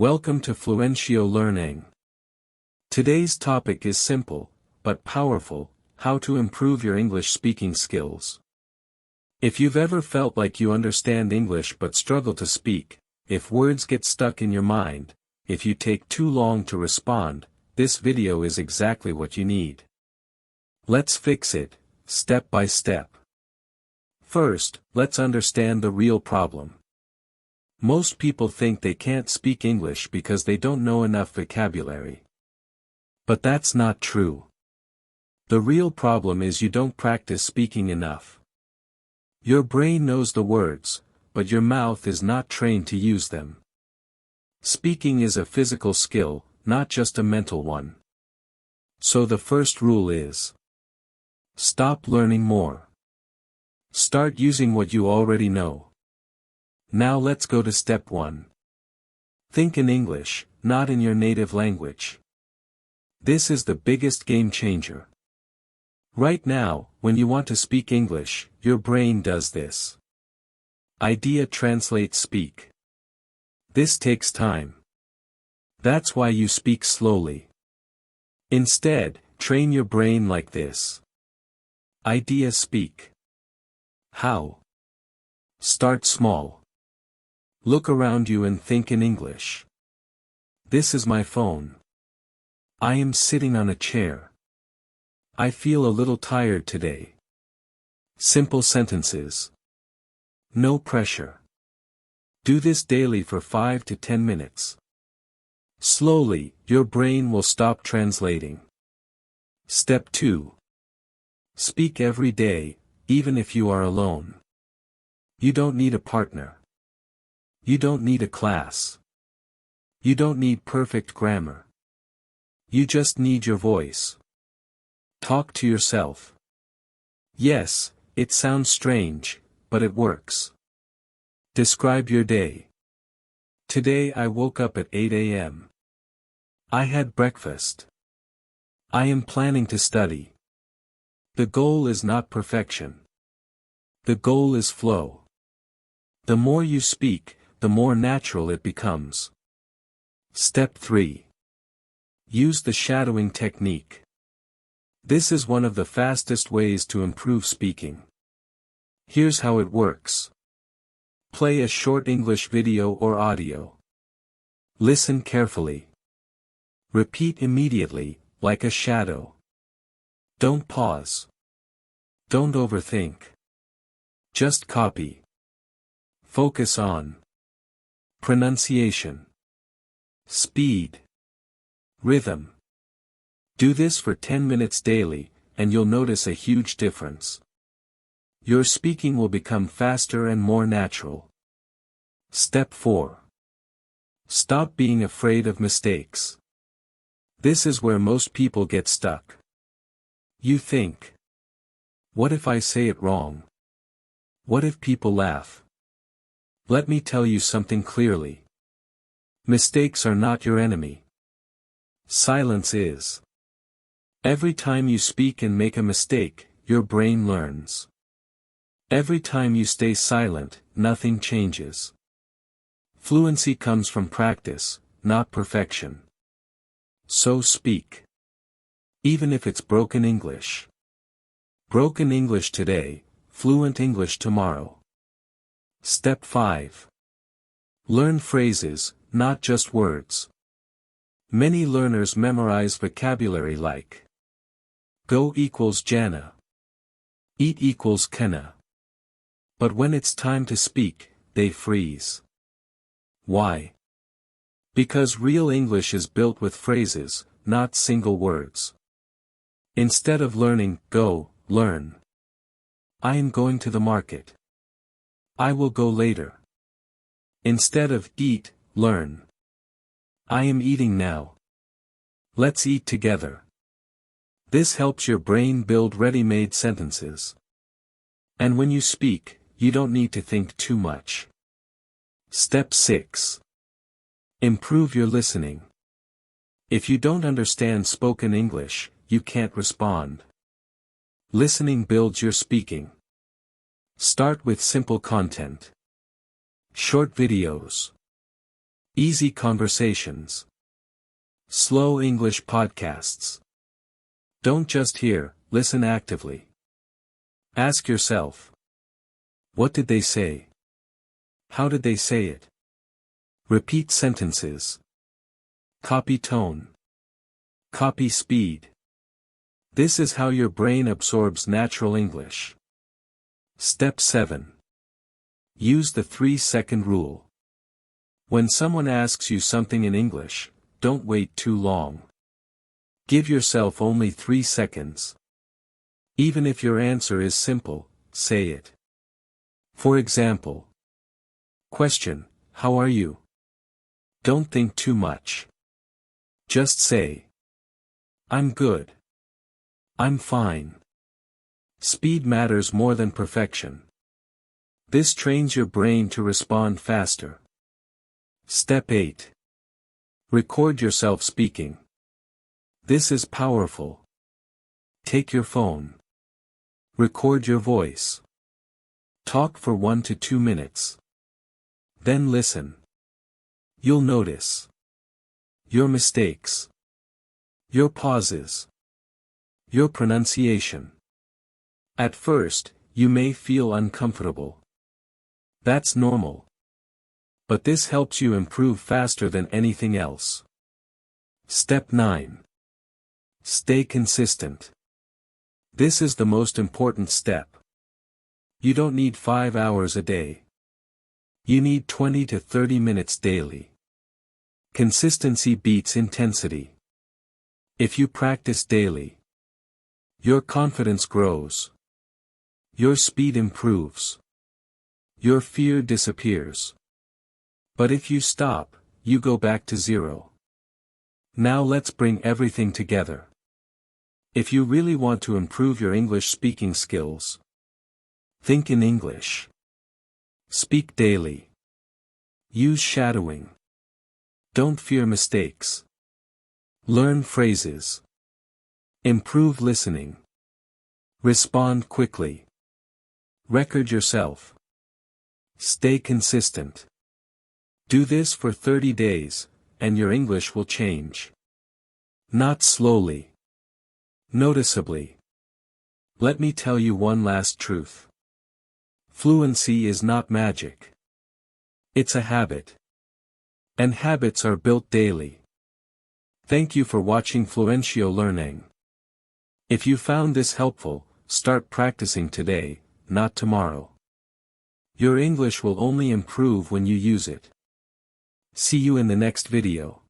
Welcome to Fluency Learning. Today's topic is simple, but powerful: how to improve your English speaking skills. If you've ever felt like you understand English but struggle to speak, if words get stuck in your mind, if you take too long to respond, this video is exactly what you need. Let's fix it, step by step. First, let's understand the real problem. Most people think they can't speak English because they don't know enough vocabulary. But that's not true. The real problem is you don't practice speaking enough. Your brain knows the words, but your mouth is not trained to use them. Speaking is a physical skill, not just a mental one. So the first rule is: stop learning more. Start using what you already know. Now let's go to step 1. Think in English, not in your native language. This is the biggest game changer. Right now, when you want to speak English, your brain does this. Idea translates speak. This takes time. That's why you speak slowly. Instead, train your brain like this. Idea speak. How? Start small. Look around you and think in English. This is my phone. I am sitting on a chair. I feel a little tired today. Simple sentences. No pressure. Do this daily for 5 to 10 minutes. Slowly, your brain will stop translating. Step 2. Speak every day, even if you are alone. You don't need a partner. You don't need a class. You don't need perfect grammar. You just need your voice. Talk to yourself. Yes, it sounds strange, but it works. Describe your day. Today I woke up at 8 a.m. I had breakfast. I am planning to study. The goal is not perfection. The goal is flow. The more you speak, the more natural it becomes. Step 3. Use the shadowing technique. This is one of the fastest ways to improve speaking. Here's how it works. Play a short English video or audio. Listen carefully. Repeat immediately, like a shadow. Don't pause. Don't overthink. Just copy. Focus on pronunciation, speed, rhythm. Do this for 10 minutes daily, and you'll notice a huge difference. Your speaking will become faster and more natural. Step 4. Stop being afraid of mistakes. This is where most people get stuck. You think, what if I say it wrong? What if people laugh? Let me tell you something clearly. Mistakes are not your enemy. Silence is. Every time you speak and make a mistake, your brain learns. Every time you stay silent, nothing changes. Fluency comes from practice, not perfection. So speak. Even if it's broken English. Broken English today, fluent English tomorrow. Step 5. Learn phrases, not just words. Many learners memorize vocabulary like go equals Jana. Eat equals Kenna. But when it's time to speak, they freeze. Why? Because real English is built with phrases, not single words. Instead of learning, go, learn. I am going to the market. I will go later. Instead of eat, learn. I am eating now. Let's eat together. This helps your brain build ready-made sentences. And when you speak, you don't need to think too much. Step 6. Improve your listening. If you don't understand spoken English, you can't respond. Listening builds your speaking. Start with simple content. Short videos. Easy conversations. Slow English podcasts. Don't just hear, listen actively. Ask yourself. What did they say? How did they say it? Repeat sentences. Copy tone. Copy speed. This is how your brain absorbs natural English. Step 7. Use the 3-second rule. When someone asks you something in English, don't wait too long. Give yourself only 3 seconds. Even if your answer is simple, say it. For example. Question, how are you? Don't think too much. Just say. I'm good. I'm fine. Speed matters more than perfection. This trains your brain to respond faster. Step 8. Record yourself speaking. This is powerful. Take your phone. Record your voice. Talk for 1 to 2 minutes. Then listen. You'll notice your mistakes, your pauses, your pronunciation. At first, you may feel uncomfortable. That's normal. But this helps you improve faster than anything else. Step 9. Stay consistent. This is the most important step. You don't need 5 hours a day. You need 20 to 30 minutes daily. Consistency beats intensity. If you practice daily, your confidence grows. Your speed improves. Your fear disappears. But if you stop, you go back to zero. Now let's bring everything together. If you really want to improve your English speaking skills, think in English. Speak daily. Use shadowing. Don't fear mistakes. Learn phrases. Improve listening. Respond quickly. Record yourself. Stay consistent. Do this for 30 days, and your English will change. Not slowly. Noticeably. Let me tell you one last truth. Fluency is not magic. It's a habit. And habits are built daily. Thank you for watching Fluently Learning. If you found this helpful, start practicing today, not tomorrow. Your English will only improve when you use it. See you in the next video.